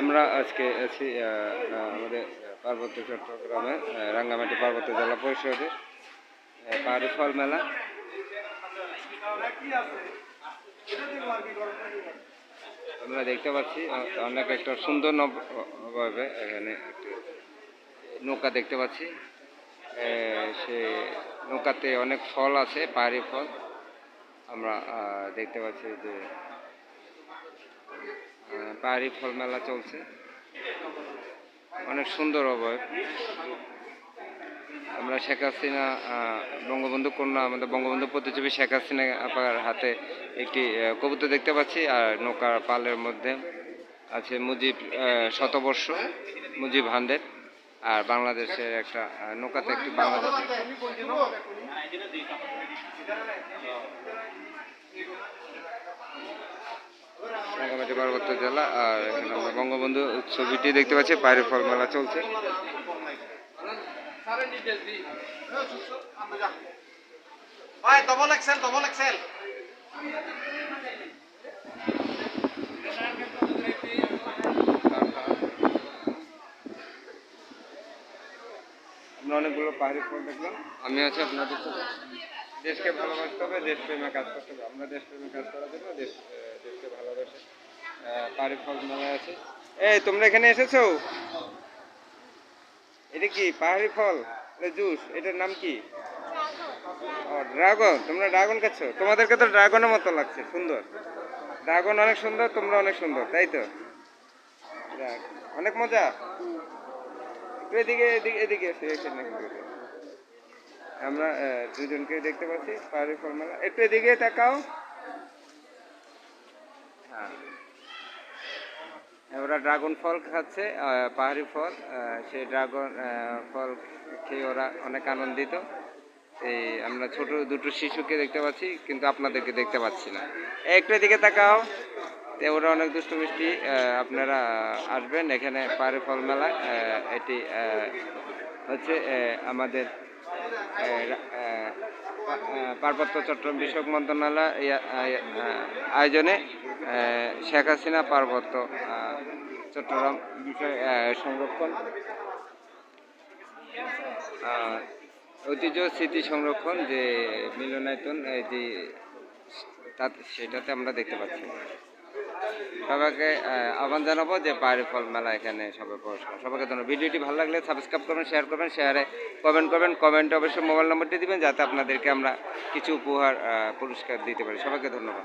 আমরা আজকে আছি আমাদের পার্বত্য চট্টগ্রামে রাঙ্গামাটি পার্বত্য জেলা পরিষদের পাহাড়ি ফল মেলা। আমরা দেখতে পাচ্ছি অনেক একটা সুন্দর ভাবে এখানে নৌকা দেখতে পাচ্ছি। সে নৌকাতে অনেক ফল আছে, পাহাড়ি ফল আমরা দেখতে পাচ্ছি যে পাহাড়ি ফল মেলা চলছে, অনেক সুন্দর অবয়ব। আমরা শেখ হাসিনা বঙ্গবন্ধু কন্যা, আমাদের বঙ্গবন্ধু প্রতিযোগী শেখ হাসিনা আপার হাতে একটি কবুতর দেখতে পাচ্ছি, আর নৌকার পালের মধ্যে আছে মুজিব শতবর্ষ, মুজিব 100, আর বাংলাদেশের একটা নৌকাতে একটি বাংলাদেশের রাঙ্গামাটি পার্বত্য জেলা। আর এখানে আমরা বঙ্গবন্ধু ছবিটি দেখতে পাচ্ছি, পাহাড়ি ফল মেলা চলছে। ডবল এক্সেল আমরা অনেকগুলো পাহাড়ি ফল দেখলাম। আমি আছি আপনাদের সাথে। দেশকে ভালোবাসতে হবে, দেশপ্রেমে কাজ করতে হবে। আমরা দেশপ্রেমে কাজ করার জন্য দেশকে ভালোবাসে পাহাড়ি ফল মেলা আছে। এই তোমরা এখানে এসেছো? এটা কি পাহাড়ি ফল জুস? এটার নাম কি? ও ড্রাগন। তোমরা ড্রাগন খাচ্ছ? তোমাদেরকে তো ড্রাগনের মতো লাগছে, সুন্দর। ড্রাগন অনেক সুন্দর, তোমরা অনেক সুন্দর, তাই তো? অনেক মজা। একটু এদিকে এদিকে এদিকে এসে এখানে আমরা দুজনকে দেখতে পাচ্ছি পাহাড়ি ফল মেলা। একটু এদিকে তাকাও। হ্যাঁ, ওরা ড্রাগন ফল খাচ্ছে, পাহাড়ি ফল। সেই ড্রাগন ফল খেয়ে ওরা অনেক আনন্দিত। এই আমরা ছোট দুটো শিশুকে দেখতে পাচ্ছি, কিন্তু আপনাদেরকে দেখতে পাচ্ছি না। একটু এদিকে তাকাও। ওরা অনেক দুষ্টু মিষ্টি। আপনারা আসবেন এখানে পাহাড়ি ফল মেলা। এটি হচ্ছে আমাদের পার্বত্য চট্টগ্রাম বিষয়ক মন্ত্রণালয় আয়োজনে শেখ হাসিনা পার্বত্য চট্টগ্রাম বিষয় সংরক্ষণ, ঐতিহ্য স্মৃতি সংরক্ষণ যে মিলনায়তন, যে সেটাতে আমরা দেখতে পাচ্ছি। সবাইকে আহ্বান জানাবো যে পাহাড়ি ফল মেলা এখানে সবাই পড়াশোনা। সবাইকে ধন্যবাদ। ভিডিওটি ভালো লাগলে সাবস্ক্রাইব করবেন, শেয়ার করবেন, শেয়ারে কমেন্ট করবেন। কমেন্টে অবশ্যই মোবাইল নম্বরটি দিবেন, যাতে আপনাদেরকে আমরা কিছু উপহার পুরস্কার দিতে পারি। সবাইকে ধন্যবাদ।